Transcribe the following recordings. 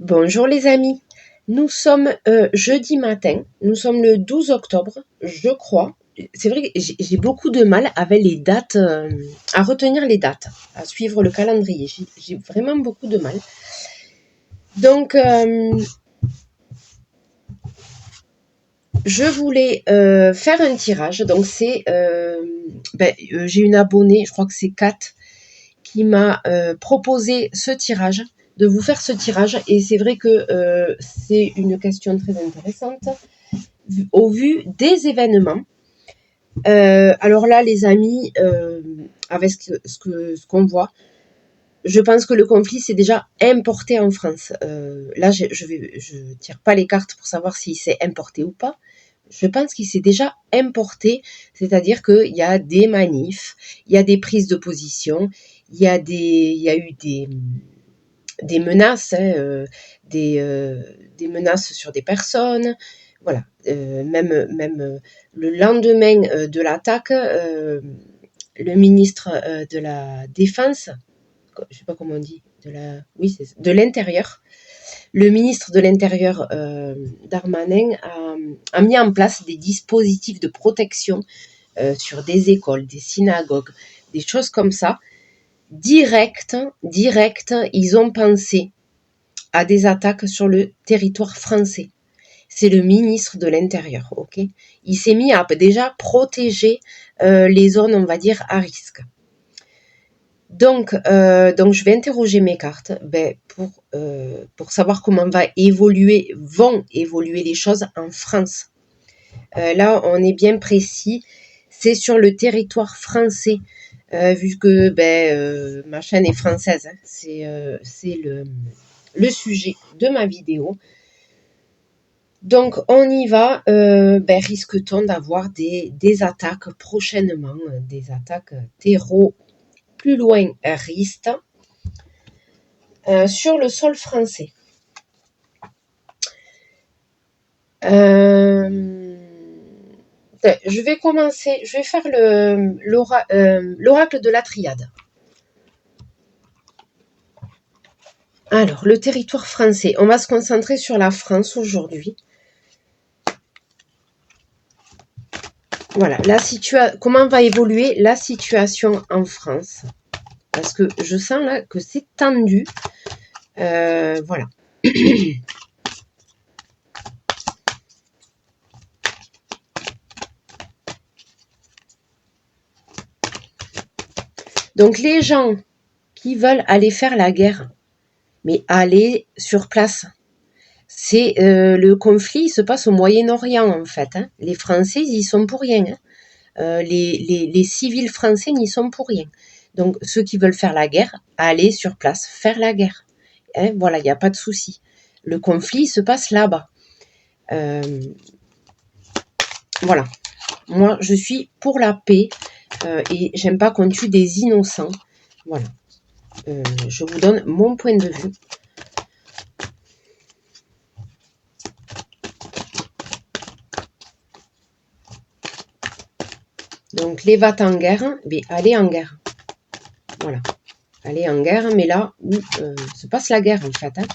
Bonjour les amis, nous sommes jeudi matin, nous sommes le 12 octobre, je crois. C'est vrai que j'ai beaucoup de mal avec les dates, à retenir les dates, à suivre le calendrier. J'ai vraiment beaucoup de mal. Donc, je voulais faire un tirage. Donc, j'ai une abonnée, je crois que c'est Kat, qui m'a proposé ce tirage, de vous faire ce tirage. Et c'est vrai que c'est une question très intéressante au vu des événements. Alors là, les amis, avec ce qu'on voit, je pense que le conflit s'est déjà importé en France. Là, je tire pas les cartes pour savoir s'il s'est importé ou pas. Je pense qu'il s'est déjà importé, c'est-à-dire qu'il y a des manifs, il y a des prises de position, il y a eu des menaces, des menaces sur des personnes. Voilà, même le lendemain de l'attaque, le ministre de la Défense, je sais pas comment on dit, de l'Intérieur, le ministre de l'Intérieur Darmanin a mis en place des dispositifs de protection sur des écoles, des synagogues, des choses comme ça. Direct, ils ont pensé à des attaques sur le territoire français. C'est le ministre de l'Intérieur, ok. Il s'est mis à déjà protéger les zones, on va dire, à risque. Donc, je vais interroger mes cartes pour savoir comment vont évoluer les choses en France. Là, on est bien précis, c'est sur le territoire français, vu que ma chaîne est française, hein, c'est le sujet de ma vidéo. Donc, on y va. Risque-t-on d'avoir des attaques prochainement, des attaques terreau plus loin risque sur le sol français. Je vais commencer, je vais faire l'oracle de la triade. Alors, le territoire français, on va se concentrer sur la France aujourd'hui. Voilà, comment va évoluer la situation en France? Parce que je sens là que c'est tendu. Voilà. Donc les gens qui veulent aller faire la guerre, mais aller sur place, c'est le conflit se passe au Moyen-Orient en fait. Hein. Les Français, ils y sont pour rien. Hein. Les civils français n'y sont pour rien. Donc ceux qui veulent faire la guerre, aller sur place, faire la guerre. Hein, voilà, il n'y a pas de souci. Le conflit se passe là-bas. Voilà. Moi, je suis pour la paix et j'aime pas qu'on tue des innocents. Voilà. Je vous donne mon point de vue. Donc, les va en guerre, mais allez en guerre. Voilà. Allez en guerre, mais là où se passe la guerre, en fait. Hein.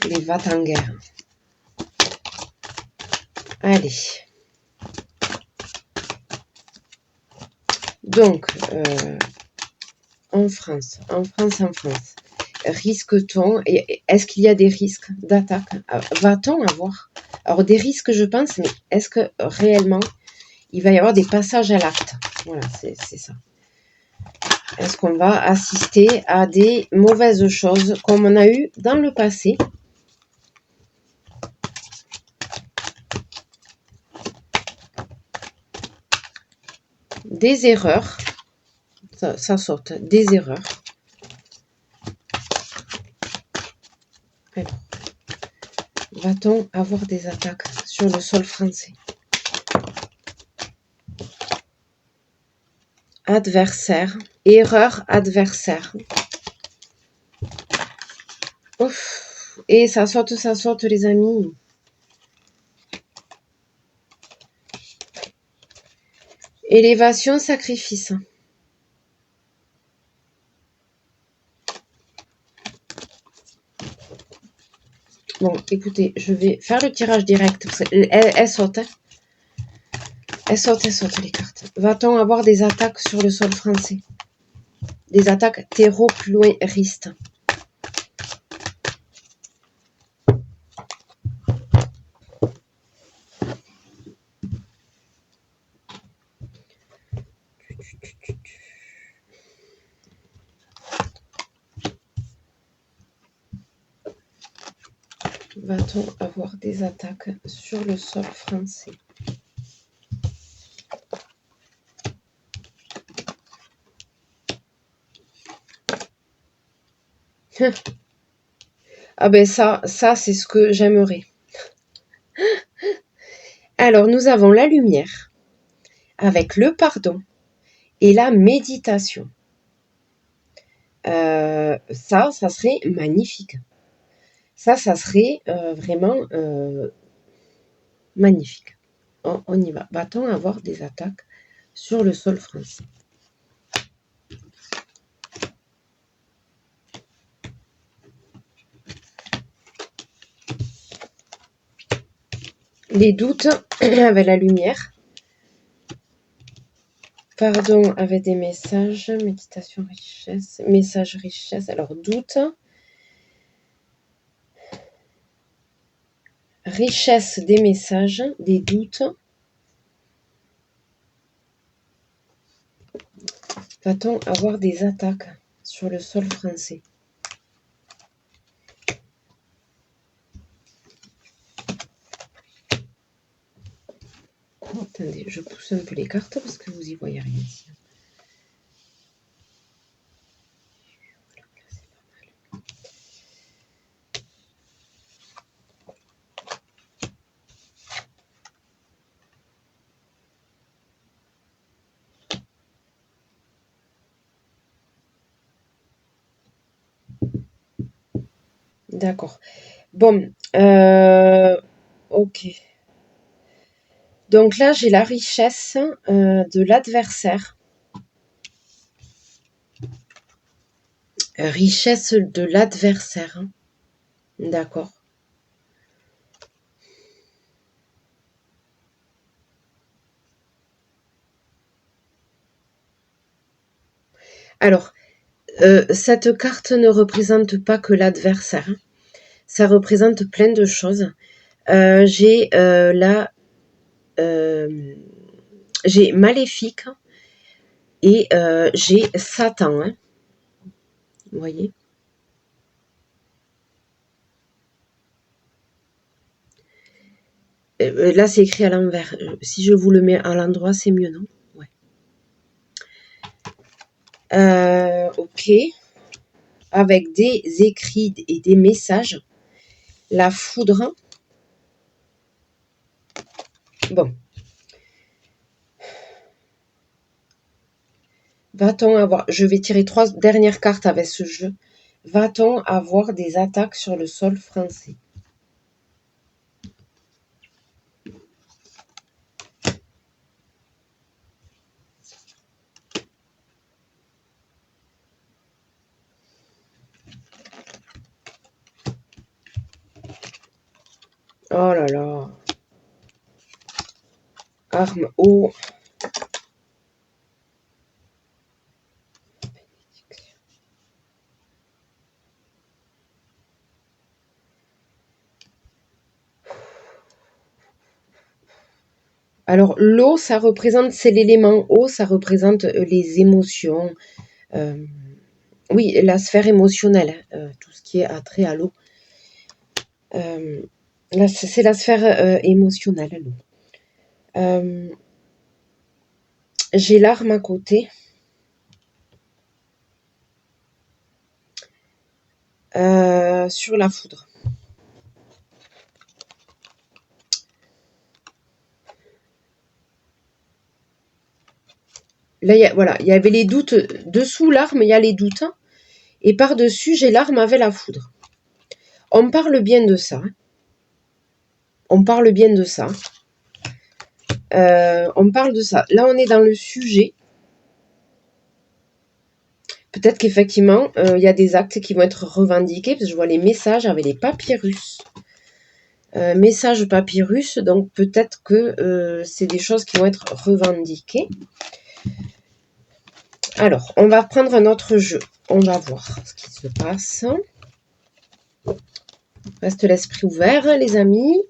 Les va en guerre. Allez. Donc, en France. Risque-t-on, et est-ce qu'il y a des risques d'attaque? Va-t-on avoir? Alors, des risques, je pense, mais est-ce que réellement, il va y avoir des passages à l'acte? Voilà, c'est ça. Est-ce qu'on va assister à des mauvaises choses comme on a eu dans le passé? Des erreurs. Ça saute. Des erreurs. Alors, va-t-on avoir des attaques sur le sol français? Adversaire. Erreur adversaire. Ouf. Et ça saute les amis. Élévation, sacrifice. Bon, écoutez, je vais faire le tirage direct. Parce elle saute. Hein. Elle saute les cartes. Va-t-on avoir des attaques sur le sol français? Des attaques terrorpluéristes. Va-t-on avoir des attaques sur le sol français? Ah ben ça c'est ce que j'aimerais. Alors nous avons la lumière avec le pardon et la méditation. Ça serait magnifique. Ça serait vraiment magnifique. On y va. Va-t-on avoir des attaques sur le sol français? Les doutes avec la lumière. Pardon avec des messages. Méditation, richesse. Message, richesse. Alors, doute. Richesse des messages, des doutes. Va-t-on avoir des attaques sur le sol français? Attendez, je pousse un peu les cartes parce que vous y voyez rien ici. D'accord. Bon, ok. Donc là, j'ai la richesse de l'adversaire. Richesse de l'adversaire. D'accord. Alors, cette carte ne représente pas que l'adversaire. Ça représente plein de choses. J'ai j'ai Maléfique et j'ai Satan. Hein. Vous voyez? Là, c'est écrit à l'envers. Si je vous le mets à l'endroit, c'est mieux, non? Ouais. Ok. Avec des écrits et des messages. La foudre. Bon. Va-t-on avoir... Je vais tirer 3 dernières cartes avec ce jeu. Va-t-on avoir des attaques sur le sol français? Oh là là. Arme haut. Alors, l'eau, ça représente, c'est l'élément eau, ça représente les émotions. Oui, la sphère émotionnelle, tout ce qui est attrait à l'eau. Là, c'est la sphère émotionnelle, l'eau. J'ai l'arme à côté. Sur la foudre. Là, voilà, il y avait les doutes. Dessous l'arme, il y a les doutes. Et par-dessus, j'ai l'arme avec la foudre. On parle bien de ça. On parle bien de ça. On parle de ça. Là, on est dans le sujet. Peut-être qu'effectivement, il y a des actes qui vont être revendiqués. Parce que je vois les messages avec les papyrus. Message papyrus, donc peut-être que c'est des choses qui vont être revendiquées. Alors, on va prendre un autre jeu. On va voir ce qui se passe. Reste l'esprit ouvert, les amis.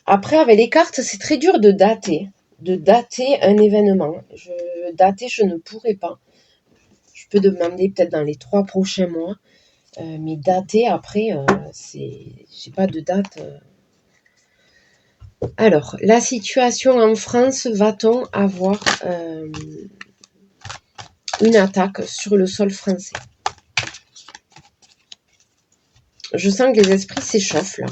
Après, avec les cartes, c'est très dur de dater un événement. Dater, je ne pourrais pas. Je peux demander peut-être dans les 3 prochains mois. Mais dater, après, j'ai pas de date. Alors, la situation en France, va-t-on avoir une attaque sur le sol français? Je sens que les esprits s'échauffent là.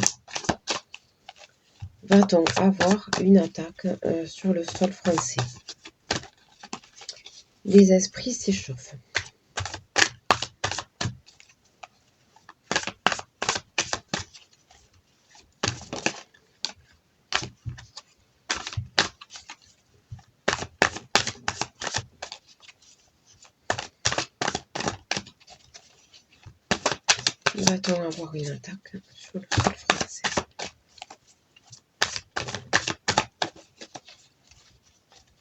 Va-t-on avoir une attaque sur le sol français? Les esprits s'échauffent. Va-t-on avoir une attaque sur le sol français?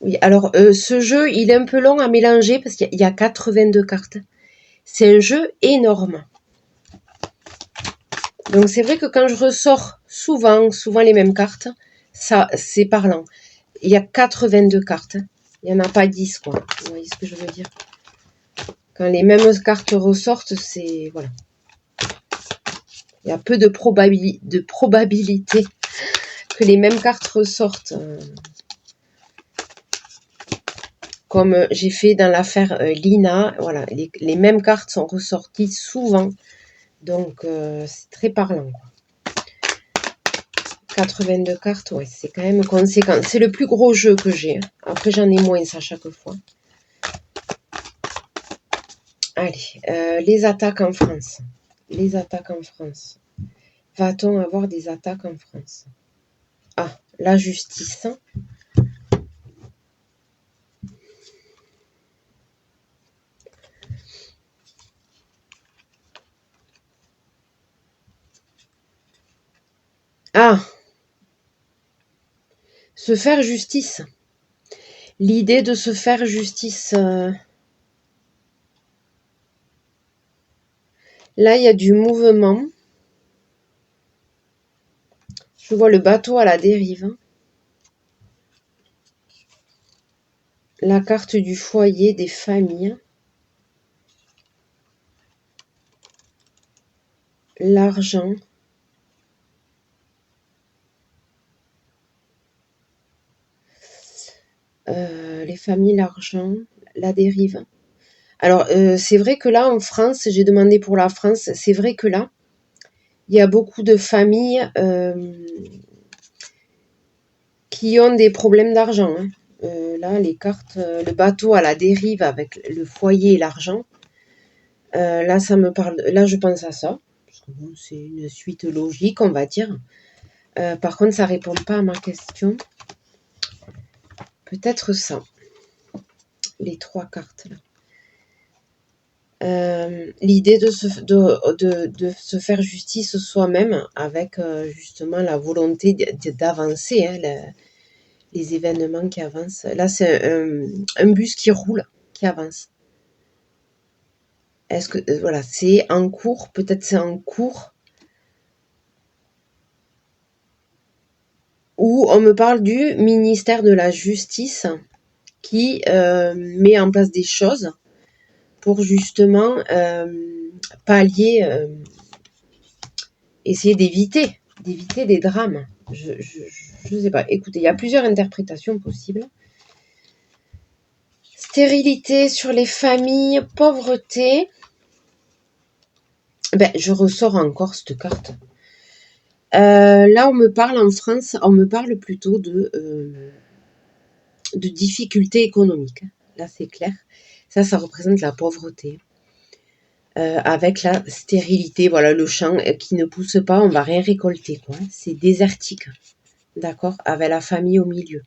Oui, alors ce jeu, il est un peu long à mélanger parce qu'il y a 82 cartes. C'est un jeu énorme. Donc c'est vrai que quand je ressors souvent les mêmes cartes, ça c'est parlant. Il y a 82 cartes. Il n'y en a pas 10, quoi. Vous voyez ce que je veux dire? Quand les mêmes cartes ressortent, c'est... Voilà. Il y a peu de probabilité que les mêmes cartes ressortent. Comme j'ai fait dans l'affaire Lina. Voilà, les mêmes cartes sont ressorties souvent. Donc, c'est très parlant, quoi. 82 cartes, ouais, c'est quand même conséquent. C'est le plus gros jeu que j'ai. Après, j'en ai moins à chaque fois. Allez, les attaques en France. Les attaques en France. Va-t-on avoir des attaques en France? Ah, la justice. Ah, se faire justice. L'idée de se faire justice. Là, il y a du mouvement. Je vois le bateau à la dérive. La carte du foyer, des familles. L'argent. Les familles, l'argent, la dérive. Alors, c'est vrai que là, en France, j'ai demandé pour la France, c'est vrai que là, il y a beaucoup de familles qui ont des problèmes d'argent. Hein. Là, les cartes, le bateau à la dérive avec le foyer et l'argent. Là, ça me parle. Là, je pense à ça. Parce que bon, c'est une suite logique, on va dire. Par contre, ça répond pas à ma question. Peut-être ça. Les 3 cartes là. L'idée de se faire justice soi-même avec justement la volonté d'avancer, hein, les événements qui avancent. Là, c'est un bus qui roule, qui avance. Est-ce que, voilà, c'est en cours, peut-être c'est en cours, où on me parle du ministère de la Justice qui met en place des choses pour justement pallier, essayer d'éviter des drames. Je sais pas. Écoutez, il y a plusieurs interprétations possibles. Stérilité sur les familles, pauvreté. Ben, je ressors encore cette carte. Là, on me parle en France, on me parle plutôt de difficultés économiques. Là, c'est clair. Ça représente la pauvreté. avec la stérilité. Voilà, le champ qui ne pousse pas, on va rien récolter, quoi. C'est désertique, d'accord, avec la famille au milieu.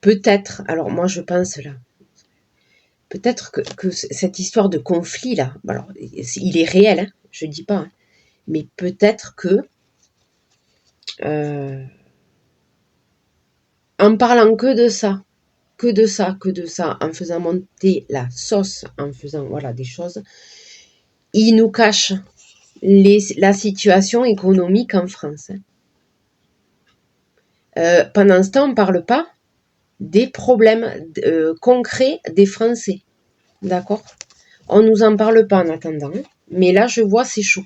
Peut-être, alors moi je pense là, peut-être que cette histoire de conflit là, alors il est réel, hein, je dis pas, hein, mais peut-être que en parlant que de ça, en faisant monter la sauce, en faisant voilà des choses, il nous cache la situation économique en France. Pendant ce temps, on ne parle pas des problèmes concrets des Français. D'accord? On ne nous en parle pas en attendant. Mais là, je vois, c'est chaud.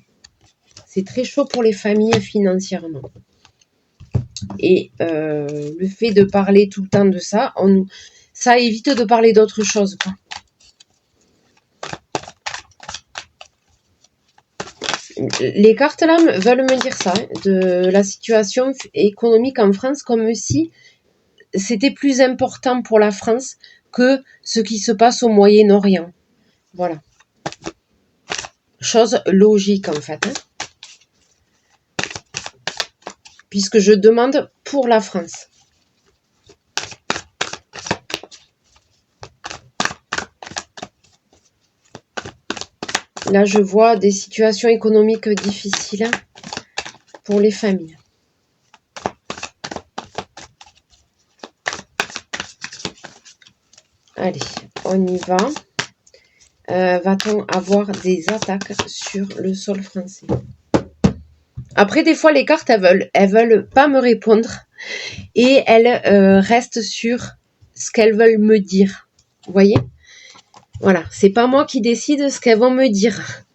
C'est très chaud pour les familles financièrement. Et le fait de parler tout le temps de ça, ça évite de parler d'autre chose, quoi. Les cartes là veulent me dire ça, hein, de la situation économique en France, comme si c'était plus important pour la France que ce qui se passe au Moyen-Orient. Voilà. Chose logique en fait. Hein. Puisque je demande pour la France. Là, je vois des situations économiques difficiles pour les familles. Allez, on y va. Va-t-on avoir des attaques sur le sol français? Après, des fois, les cartes, elles veulent pas me répondre et elles restent sur ce qu'elles veulent me dire. Vous voyez? Voilà, c'est pas moi qui décide ce qu'elles vont me dire.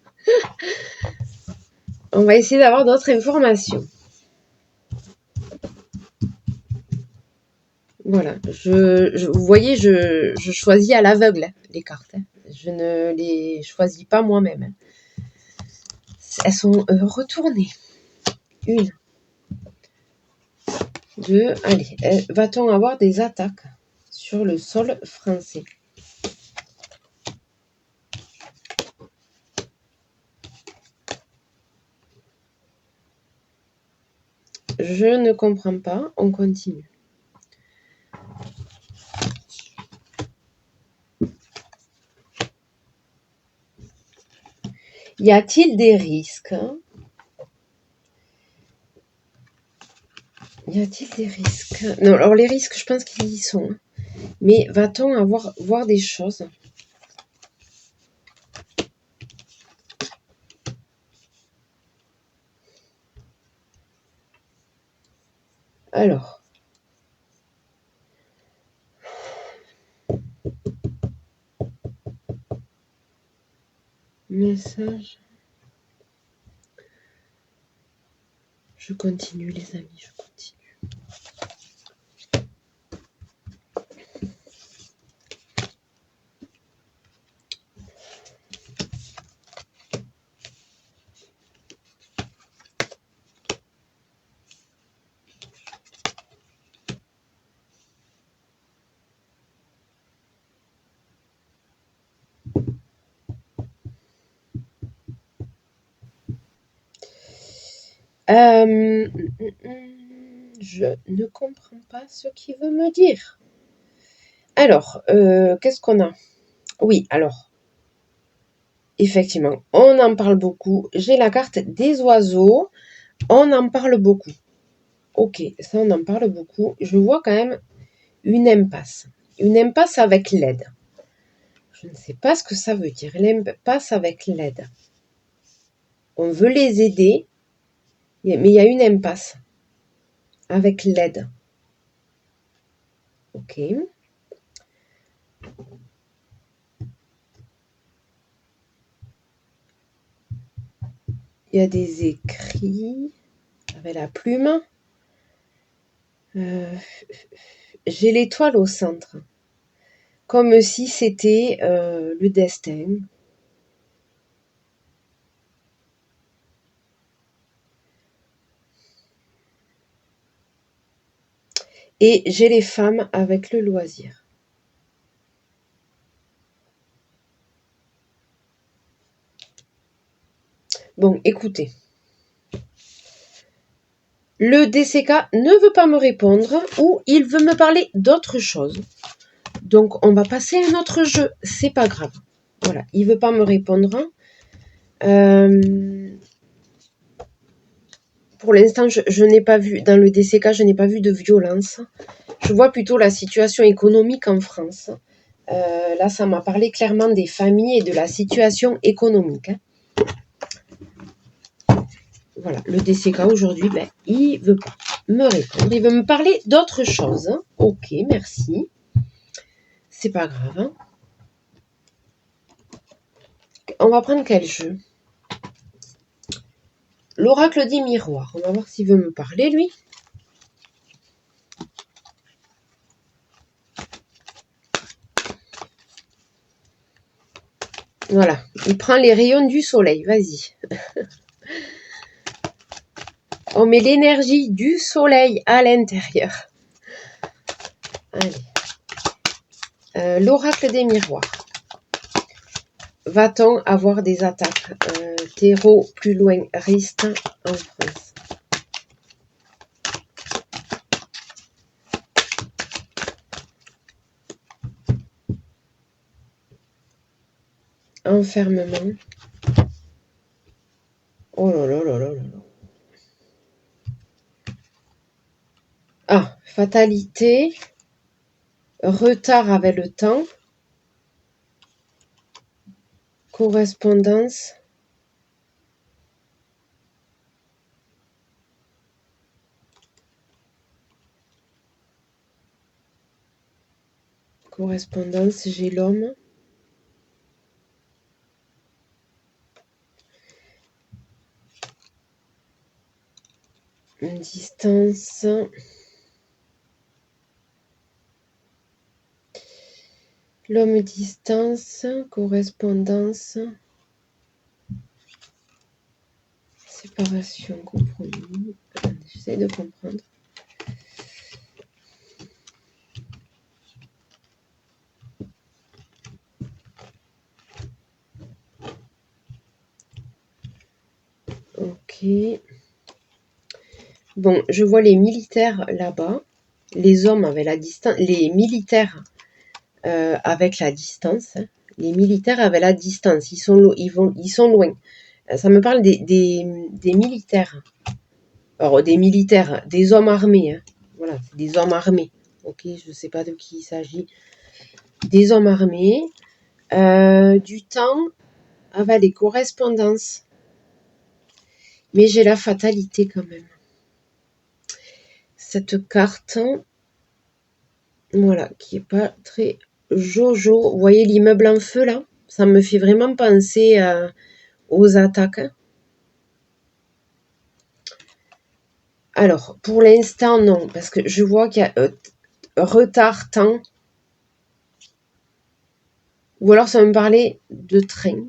On va essayer d'avoir d'autres informations. Voilà, vous voyez, je choisis à l'aveugle les cartes. Hein. Je ne les choisis pas moi-même. Hein. Elles sont retournées. Une, deux, allez. Va-t-on avoir des attaques sur le sol français? Je ne comprends pas. On continue. Y a-t-il des risques? Y a-t-il des risques? Non, alors les risques, je pense qu'ils y sont. Hein. Mais va-t-on voir des choses? Alors. Message. Je continue, les amis, je continue. Je ne comprends pas ce qu'il veut me dire. Alors, qu'est-ce qu'on a? Oui, alors, effectivement, on en parle beaucoup. J'ai la carte des oiseaux. On en parle beaucoup. Ok, ça, on en parle beaucoup. Je vois quand même une impasse. Une impasse avec l'aide. Je ne sais pas ce que ça veut dire. L'impasse avec l'aide. On veut les aider, mais il y a une impasse avec l'aide. Ok. Il y a des écrits avec la plume. J'ai l'étoile au centre. Comme si c'était le destin. Et j'ai les femmes avec le loisir. Bon, écoutez. Le DCK ne veut pas me répondre ou il veut me parler d'autre chose. Donc, on va passer à un autre jeu. C'est pas grave. Voilà, il veut pas me répondre. Pour l'instant, je n'ai pas vu, dans le DCK, je n'ai pas vu de violence. Je vois plutôt la situation économique en France. Là, ça m'a parlé clairement des familles et de la situation économique. Voilà, le DCK aujourd'hui, ben, il veut pas me répondre. Il veut me parler d'autre chose. Ok, merci. C'est pas grave. Hein. On va prendre quel jeu? L'oracle des miroirs. On va voir s'il veut me parler, lui. Voilà, il prend les rayons du soleil. Vas-y. On met l'énergie du soleil à l'intérieur. Allez. L'oracle des miroirs. Va-t-on avoir des attaques terreau plus loin reste en France? Enfermement. Oh là là là là là là. Ah, fatalité. Retard avec le temps. Correspondance. Correspondance, j'ai l'homme. Une distance. L'homme distance, correspondance. Séparation, compromis. J'essaie de comprendre. Ok. Bon, je vois les militaires là-bas. Les hommes avec la distance. Les militaires avec la distance. Hein. Les militaires avec la distance. Ils sont loin. Ça me parle des militaires. Alors, des militaires, des hommes armés. Hein. Voilà, des hommes armés. Ok, je ne sais pas de qui il s'agit. Des hommes armés. Du temps avec les correspondances. Mais j'ai la fatalité quand même. Cette carte, voilà, qui est pas très jojo. Vous voyez l'immeuble en feu là? Ça me fait vraiment penser aux attaques. Alors, pour l'instant, non, parce que je vois qu'il y a retard, temps. Ou alors ça me parlait de train.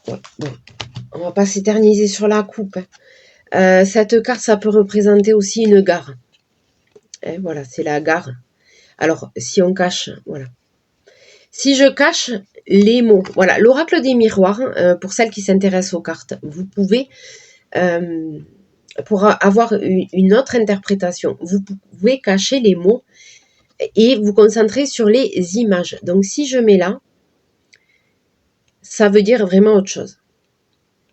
Ouais, bon. On va pas s'éterniser sur la coupe. Cette carte, ça peut représenter aussi une gare. Et voilà, c'est la gare. Alors, si on cache, voilà. Si je cache les mots, voilà, l'oracle des miroirs, pour celles qui s'intéressent aux cartes, vous pouvez, pour avoir une autre interprétation, vous pouvez cacher les mots et vous concentrer sur les images. Donc, si je mets là, ça veut dire vraiment autre chose.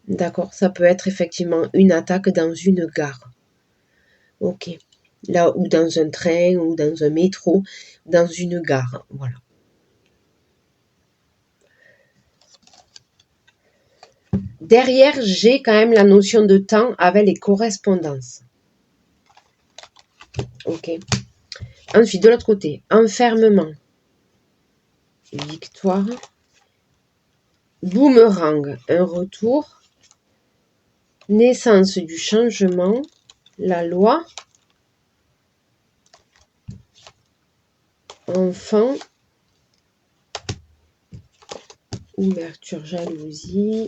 D'accord, ça peut être effectivement une attaque dans une gare. Ok, là, ou dans un train, ou dans un métro, dans une gare, voilà. Derrière, j'ai quand même la notion de temps avec les correspondances. Ok. Ensuite, de l'autre côté, enfermement. Victoire. Boomerang, un retour. Naissance du changement. La loi. Enfant. Ouverture, jalousie.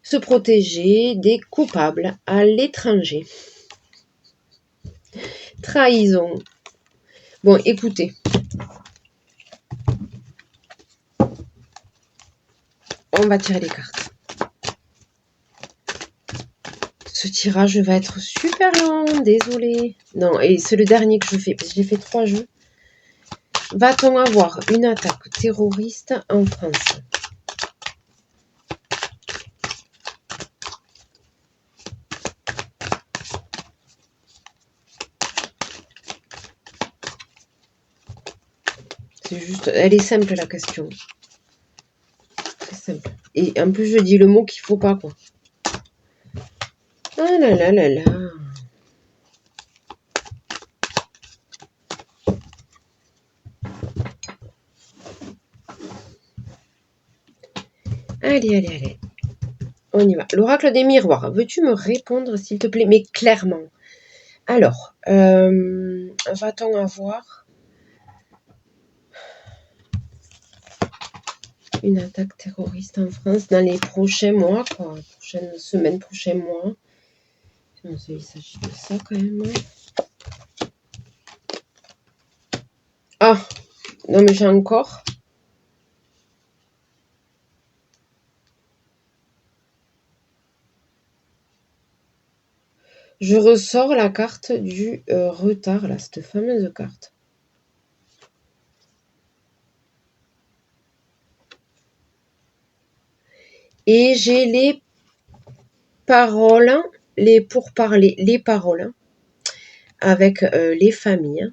Se protéger des coupables à l'étranger. Trahison. Bon, écoutez. On va tirer les cartes. Ce tirage va être super long, désolé. Non, et c'est le dernier que je fais, parce que j'ai fait 3 jeux. Va-t-on avoir une attaque terroriste en France? C'est juste, elle est simple la question. Très simple. Et en plus, je dis le mot qu'il faut pas, quoi. Ah là là là là. Allez, allez, allez. On y va. L'oracle des miroirs. Veux-tu me répondre, s'il te plaît? Mais clairement. Alors, va-t-on avoir une attaque terroriste en France dans les prochains mois, quoi. Prochaines semaines, prochains mois. Il s'agit de ça, quand même. Ah! Non, mais j'ai encore... Je ressors la carte du retard, là, cette fameuse carte. Et j'ai les paroles, les pourparlers, les paroles avec les familles.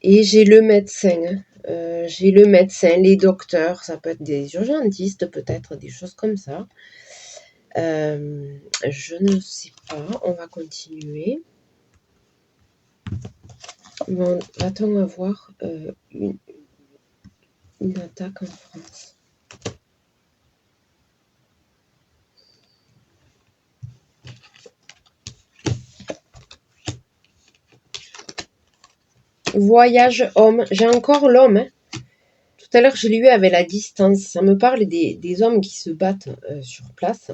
Et j'ai le médecin. J'ai le médecin, les docteurs, ça peut être des urgentistes, peut-être des choses comme ça. Je ne sais pas, on va continuer. Bon, va-t-on avoir une attaque en France? Voyage homme. J'ai encore l'homme. Hein. Tout à l'heure, je l'ai eu avec la distance. Ça me parle des hommes qui se battent sur place.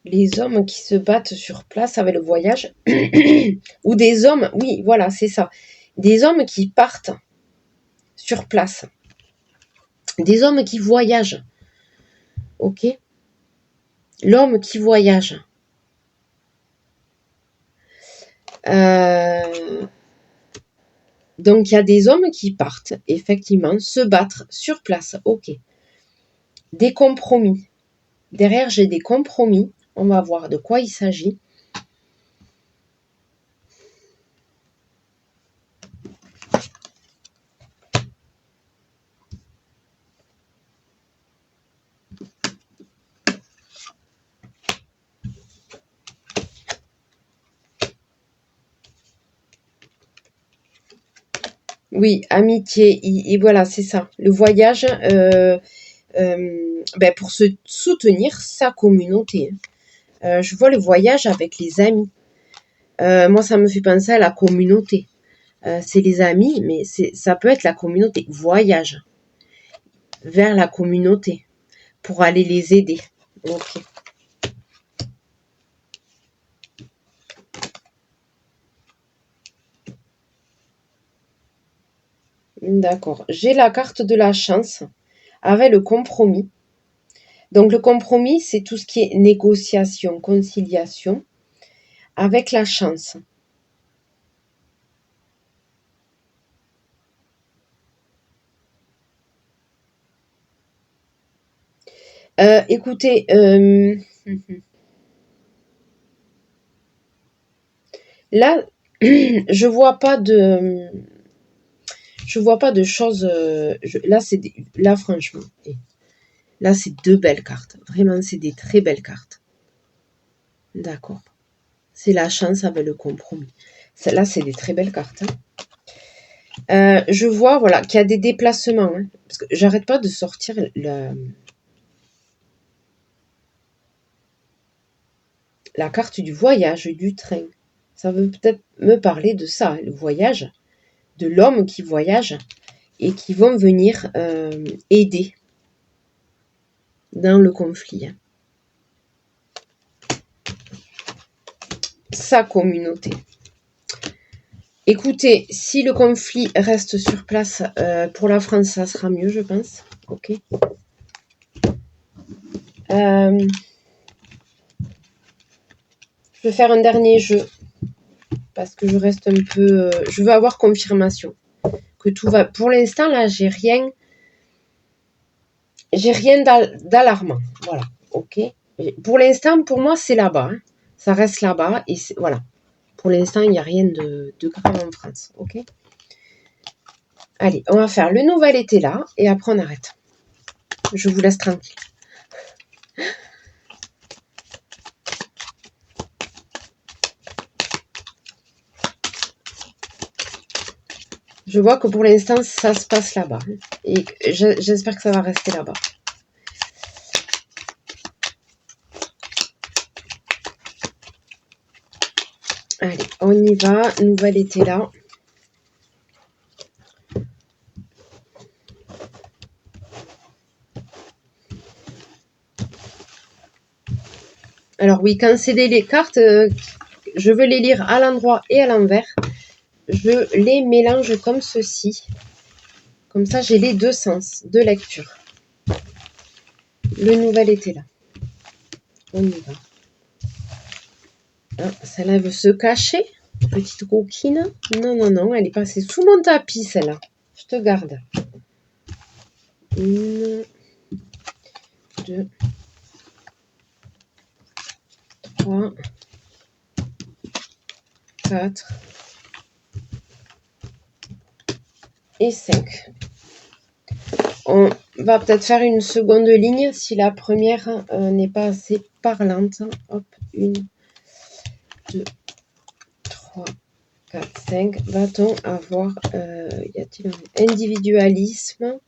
Les hommes qui se battent sur place avec le voyage. Ou des hommes, oui, voilà, c'est ça. Des hommes qui partent sur place. Des hommes qui voyagent. Ok? L'homme qui voyage. Donc, il y a des hommes qui partent, effectivement, se battre sur place. Ok. Des compromis. Derrière, j'ai des compromis. On va voir de quoi il s'agit. Oui, amitié. Et voilà, c'est ça. Le voyage, pour se soutenir sa communauté. Je vois le voyage avec les amis. Moi, ça me fait penser à la communauté. C'est les amis, mais ça peut être la communauté. Voyage vers la communauté pour aller les aider. Ok. D'accord. J'ai la carte de la chance avec le compromis. Donc le compromis, c'est tout ce qui est négociation, conciliation avec la chance. Écoutez, là, je vois pas de choses. Là, franchement, là, c'est 2 belles cartes. Vraiment, c'est des très belles cartes. D'accord. C'est la chance avec le compromis. Là, c'est des très belles cartes. Hein. Je vois, voilà, qu'il y a des déplacements. Hein, parce que j'arrête pas de sortir la carte du voyage, du train. Ça veut peut-être me parler de ça, le voyage de l'homme qui voyage et qui vont venir aider dans le conflit. Sa communauté. Écoutez, si le conflit reste sur place, pour la France, ça sera mieux, je pense. Ok. Je vais faire un dernier jeu parce que je reste un peu. Je veux avoir confirmation que tout va. Pour l'instant, là, j'ai rien d'alarmant. Voilà. Ok. Pour l'instant, pour moi, c'est là-bas. Hein. Ça reste là-bas et voilà. Pour l'instant, il n'y a rien de grave en France. Ok. Allez, on va faire le nouvel été là et après on arrête. Je vous laisse tranquille. Je vois que pour l'instant, ça se passe là-bas. Et j'espère que ça va rester là-bas. Allez, on y va. Nouvel été là. Alors oui, quand c'est les cartes, je veux les lire à l'endroit et à l'envers. Je les mélange comme ceci. Comme ça, j'ai les deux sens de lecture. Le nouvel été là. On y va. Ah, celle-là veut se cacher. Petite coquine. Non, non, non, elle est passée sous mon tapis, celle-là. Je te garde. 1, 2, 3, 4 et 5. On va peut-être faire une seconde ligne si la première n'est pas assez parlante. Hop, 1, 2, 3, 4, 5. Va-t-on avoir, y a-t-il un individualisme,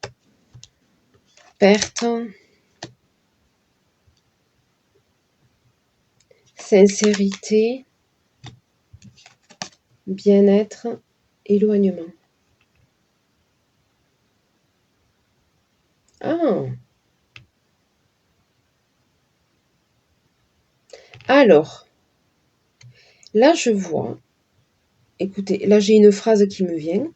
perte, sincérité, bien-être, éloignement. Ah! Alors, là je vois, écoutez, là j'ai une phrase qui me vient.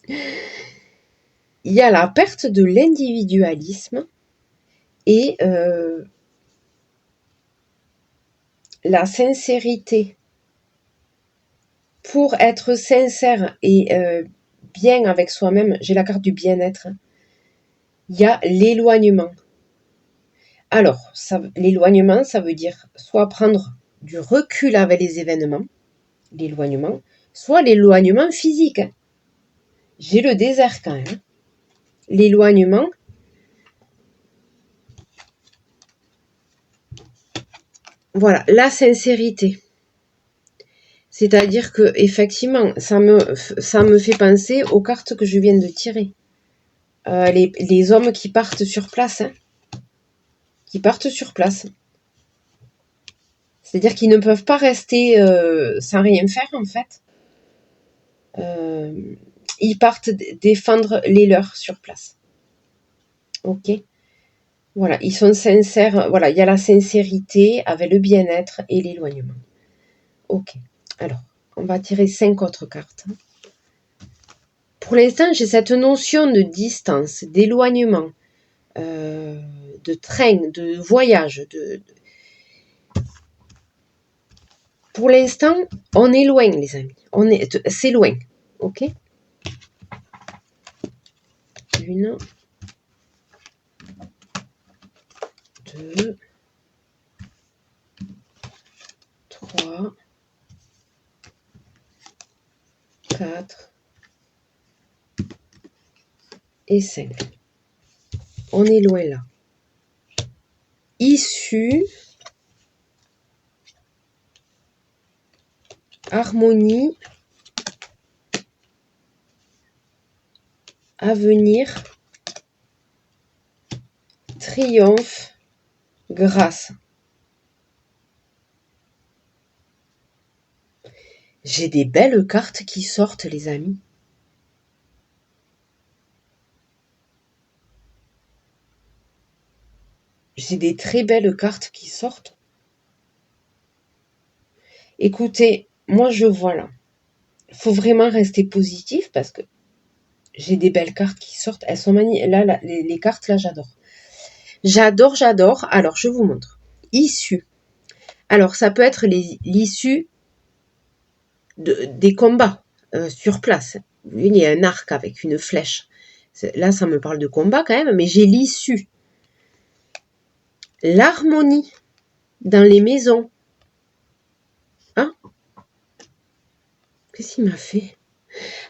Il y a la perte de l'individualisme et la sincérité. Pour être sincère et bien avec soi-même, j'ai la carte du bien-être. Il y a l'éloignement. Alors, l'éloignement, ça veut dire soit prendre du recul avec les événements, l'éloignement, soit l'éloignement physique. J'ai le désert quand même. L'éloignement. Voilà, la sincérité. C'est-à-dire que effectivement, ça me fait penser aux cartes que je viens de tirer. Les hommes qui partent sur place. Hein, qui partent sur place. C'est-à-dire qu'ils ne peuvent pas rester sans rien faire, en fait. Ils partent défendre les leurs sur place. Ok. Voilà, ils sont sincères. Voilà, il y a la sincérité avec le bien-être et l'éloignement. Ok. Alors, on va tirer 5 autres cartes. Pour l'instant, j'ai cette notion de distance, d'éloignement, de train, de voyage. Pour l'instant, on est loin, les amis. C'est loin. Ok. 1, 2, 3, 4 et 5. On est loin là. Issue, harmonie, avenir, triomphe, grâce. J'ai des belles cartes qui sortent, les amis. J'ai des très belles cartes qui sortent. Écoutez, moi je vois là. Il faut vraiment rester positif parce que j'ai des belles cartes qui sortent. Elles sont magnifiques. Là, les cartes, là, j'adore. J'adore. Alors, je vous montre. Issue. Alors, ça peut être l'issue des combats sur place. Il y a un arc avec une flèche. Là, ça me parle de combat quand même, mais j'ai l'issue. L'harmonie dans les maisons. Hein? Qu'est-ce qu'il m'a fait?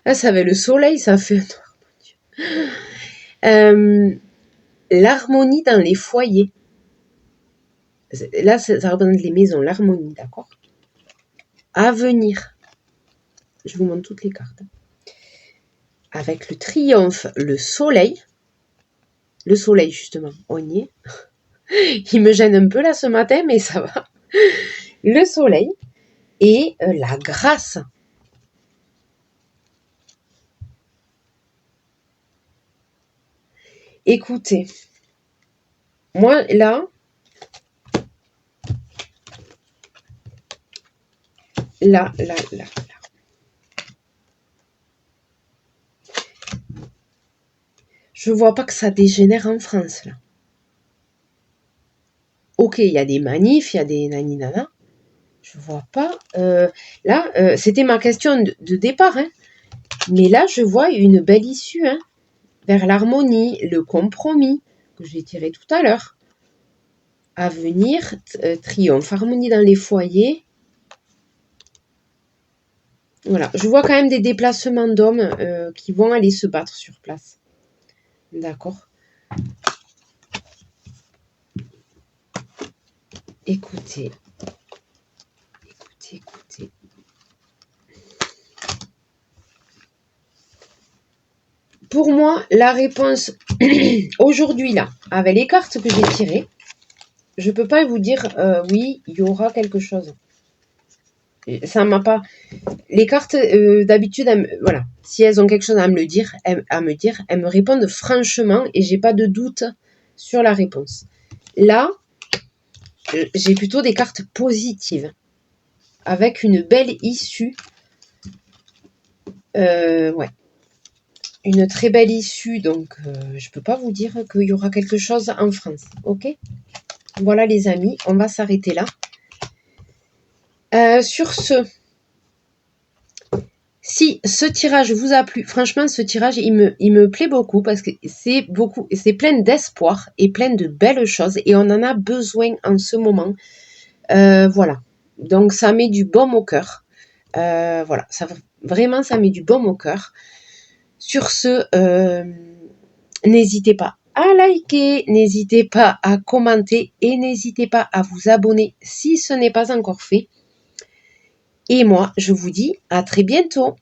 Là, ça avait le soleil, ça fait... L'harmonie dans les foyers. Là, ça représente les maisons, l'harmonie, d'accord? Avenir. Je vous montre toutes les cartes. Avec le triomphe, le soleil. Le soleil, justement, on y est. Il me gêne un peu là ce matin, mais ça va. Le soleil et la grâce. Écoutez, moi là, je vois pas que ça dégénère en France là. Ok, il y a des manifs, il y a des naninana. Je vois pas. Là, c'était ma question de départ, hein. Mais là, je vois une belle issue, hein, vers l'harmonie, le compromis que j'ai tiré tout à l'heure. Avenir, triomphe, harmonie dans les foyers. Voilà, je vois quand même des déplacements d'hommes qui vont aller se battre sur place. D'accord. Écoutez. Pour moi, la réponse aujourd'hui là, avec les cartes que j'ai tirées, je peux pas vous dire oui, il y aura quelque chose. Ça m'a pas. Les cartes d'habitude, voilà, si elles ont quelque chose à me dire, elles me répondent franchement et j'ai pas de doute sur la réponse. Là, j'ai plutôt des cartes positives avec une belle issue. Ouais. Une très belle issue, donc je peux pas vous dire qu'il y aura quelque chose en France, ok? Voilà les amis, on va s'arrêter là. Sur ce, si ce tirage vous a plu, franchement ce tirage il me plaît beaucoup parce que c'est plein d'espoir et plein de belles choses et on en a besoin en ce moment. Voilà, donc ça met du baume au cœur. Voilà, vraiment ça met du baume au cœur. Sur ce, n'hésitez pas à liker, n'hésitez pas à commenter et n'hésitez pas à vous abonner si ce n'est pas encore fait. Et moi, je vous dis à très bientôt.